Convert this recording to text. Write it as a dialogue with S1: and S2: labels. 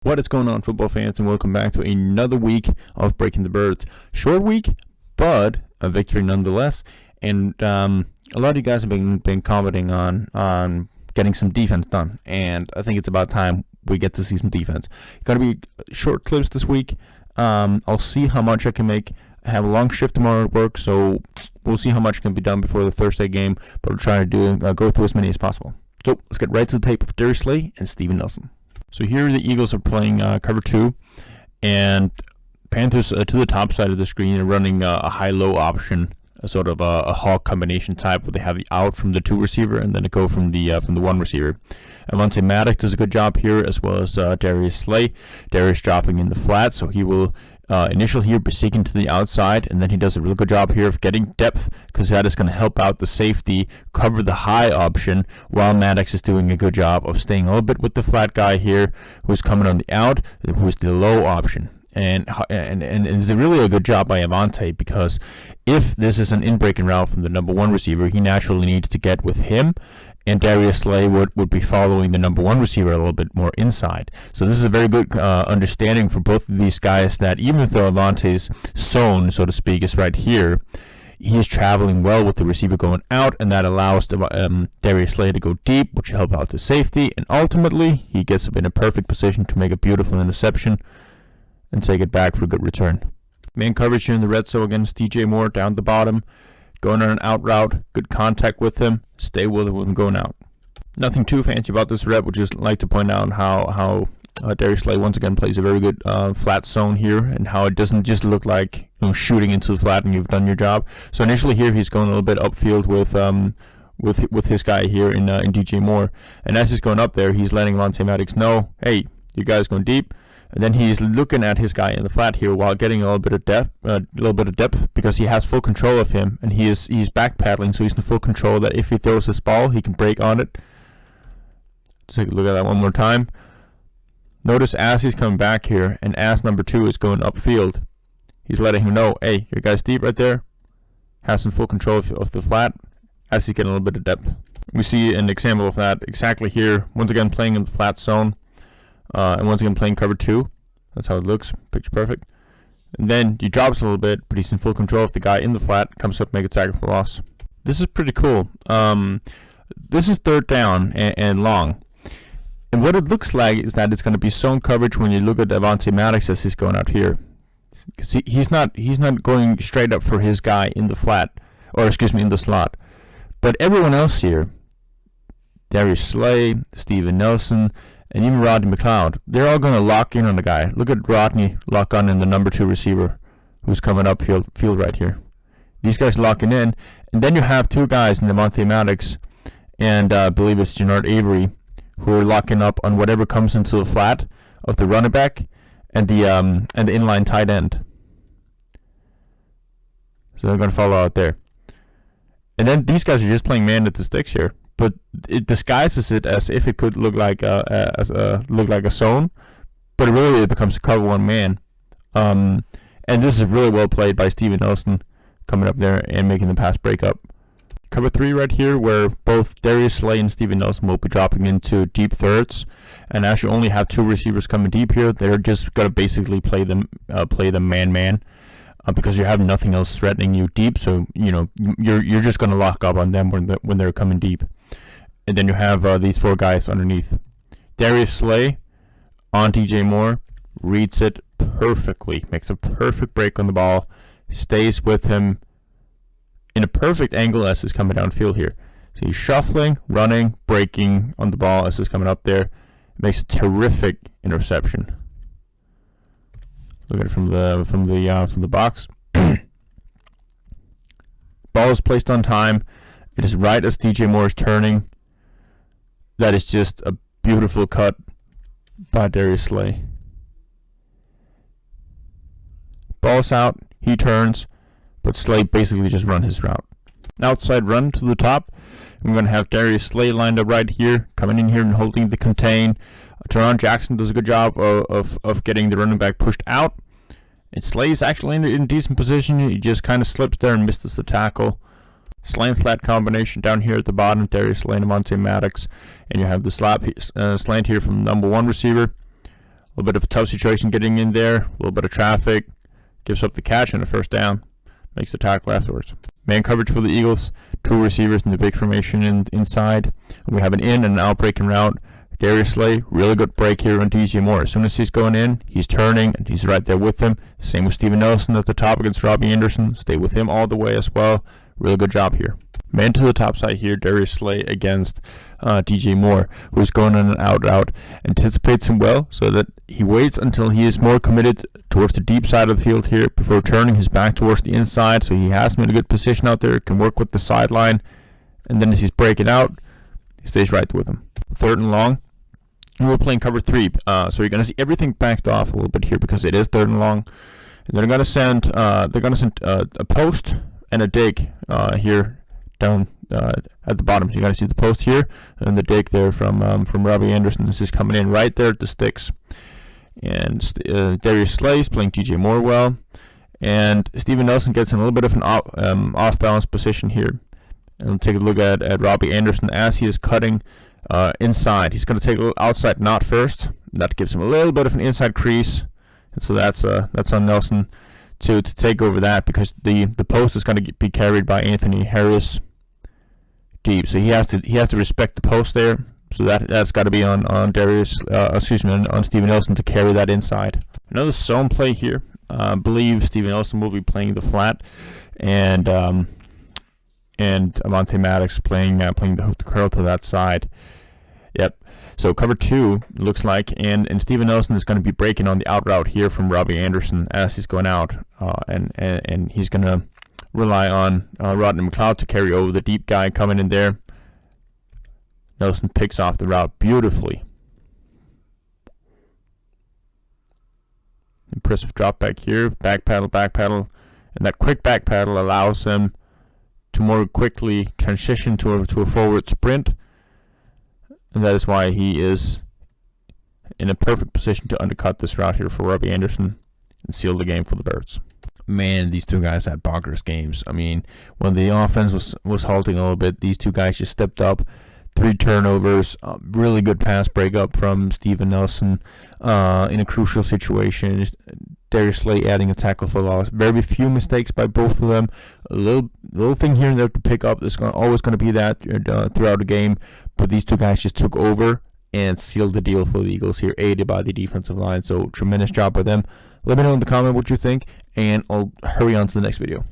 S1: What is going on, football fans, and welcome back to another week of Breaking the Birds. Short week, but a victory nonetheless. And a lot of you guys have been commenting on getting some defense done, and I think it's about time we get to see some defense. Going to be short clips this week. I'll see how much I can make. I have a long shift tomorrow at work, so we'll see how much can be done before the Thursday game, but I'll try to go through as many as possible. So let's get right to the tape of Darius and Steven Nelson. So here the Eagles are playing cover 2, and Panthers to the top side of the screen are running a high-low option, a sort of a hawk combination type, where they have the out from the 2 receiver and then a go from the 1 receiver. Maddox does a good job here, as well as Darius. Darius dropping in the flat, so he will initially here be seeking to the outside, and then he does a really good job here of getting depth, because that is going to help out the safety cover the high option, while Maddox is doing a good job of staying a little bit with the flat guy here, who's coming on the out, who's the low option. And it's really a good job by Avante, because if this is an in-breaking route from the number 1 receiver, he naturally needs to get with him, and Darius would be following the number 1 receiver a little bit more inside. So this is a very good understanding for both of these guys, that even though Avante's zone, so to speak, is right here, he is traveling well with the receiver going out, and that allows Darius to go deep, which will help out the safety, and ultimately he gets up in a perfect position to make a beautiful interception and take it back for a good return. Man coverage here in the red zone against DJ Moore down the bottom, going on an out route, good contact with him, stay with him going out. Nothing too fancy about this rep, would just like to point out how Darius once again plays a very good flat zone here, and how it doesn't just look like shooting into the flat and you've done your job. So initially here he's going a little bit upfield with his guy here in DJ Moore, and as he's going up there, he's letting Maddox know, hey, you guys going deep. And then he's looking at his guy in the flat here while getting a little bit of depth, because he has full control of him, and he's backpedaling, so he's in full control that if he throws his ball, he can break on it. Let's take a look at that one more time. Notice as he's coming back here, and as number 2 is going upfield, he's letting him know, hey, your guy's deep right there. Has some full control of the flat as he's getting a little bit of depth. We see an example of that exactly here. Once again, playing in the flat zone. And once again playing cover 2. That's how it looks, picture perfect. And then he drops a little bit, but he's in full control of the guy in the flat, comes up, make a tackle for loss. This is pretty cool. This is 3rd down and long. And what it looks like is that it's going to be zone coverage when you look at Avante Maddox as he's going out here. See, he's not going straight up for his guy in the flat, or excuse me, in the slot. But everyone else here, Darius, Steven Nelson, and even Rodney McLeod, they're all going to lock in on the guy. Look at Rodney lock on in the number 2 receiver, who's coming up field right here. These guys locking in, and then you have 2 guys in the Maddox, and I believe it's Jannard Avery, who are locking up on whatever comes into the flat of the running back and the inline tight end. So they're going to follow out there. And then these guys are just playing man at the sticks here, but it disguises it as if it could look like a zone, but it becomes a cover 1 man. And this is really well played by Steven Nelson, coming up there and making the pass break up. Cover 3 right here, where both Darius and Steven Nelson will be dropping into deep thirds, and as you only have 2 receivers coming deep here, they're just gonna basically play them man-man. Because you have nothing else threatening you deep, so you're just gonna lock up on them when they're coming deep. And then you have these 4 guys underneath. Darius on DJ Moore, reads it perfectly, makes a perfect break on the ball, stays with him in a perfect angle as he's coming downfield here. So he's shuffling, running, breaking on the ball as he's coming up there. Makes a terrific interception. Look at it from the box. Ball is placed on time. It is right as DJ Moore is turning. That is just a beautiful cut by Darius. Ball's out. He turns, but Slade basically just run his route. An outside run to the top. We're going to have Darius Slade lined up right here, coming in here and holding the contain. Teron Jackson does a good job of getting the running back pushed out. And Slade's actually in decent position. He just kind of slips there and misses the tackle. Slant flat combination down here at the bottom. Darius Slade and Maddox. And you have the slant here from number 1 receiver. little bit of a tough situation getting in there, a little bit of traffic, gives up the catch and a first down, makes the tackle afterwards. Man coverage for the Eagles, 2 receivers in the big formation inside. We have an in and an out breaking route. Darius Slay, really good break here on DJ Moore. As soon as he's going in, he's turning, and he's right there with him. Same with Steven Nelson at the top against Robbie Anderson. Stay with him all the way as well. Really good job here. Man to the top side here, Darius Slay against DJ Moore, who's going in and out route. Anticipates him well so that he waits until he is more committed towards the deep side of the field here before turning his back towards the inside. So he has him in a good position out there, can work with the sideline. And then as he's breaking out, he stays right with him. 3rd and long. We're playing cover 3, so you're going to see everything backed off a little bit here because it is 3rd and long. And they're going to send a post and a dig here down at the bottom. So you're going to see the post here and the dig there from Robbie Anderson. This is coming in right there at the sticks. And Darius Slay is playing DJ Moore well, and Steven Nelson gets in a little bit of an off-balance position here. And we'll take a look at Robbie Anderson as he is cutting inside. He's going to take a little outside knot first. That gives him a little bit of an inside crease, and so that's on Nelson to take over that because the post is going to be carried by Anthony Harris deep. So he has to respect the post there. So that's got to be on Steven Nelson to carry that inside. Another zone play here. I believe Steven Nelson will be playing the flat, and Avonte Maddox playing the curl to that side. Yep. So cover 2 looks like, and Steven Nelson is going to be breaking on the out route here from Robbie Anderson as he's going out, and he's going to rely on Rodney McLeod to carry over the deep guy coming in there. Nelson picks off the route beautifully. Impressive drop back here, back paddle, and that quick back paddle allows him to more quickly transition to a forward sprint, and that is why he is in a perfect position to undercut this route here for Robbie Anderson and seal the game for the Birds. Man, these 2 guys had bonkers games. I mean, when the offense was halting a little bit, these 2 guys just stepped up. 3 turnovers, really good pass breakup from Steven Nelson in a crucial situation. Darius Slay adding a tackle for loss. Very few mistakes by both of them. A little thing here and there to pick up. There's always going to be that throughout the game. But these 2 guys just took over and sealed the deal for the Eagles here, aided by the defensive line. So tremendous job by them. Let me know in the comment what you think, and I'll hurry on to the next video.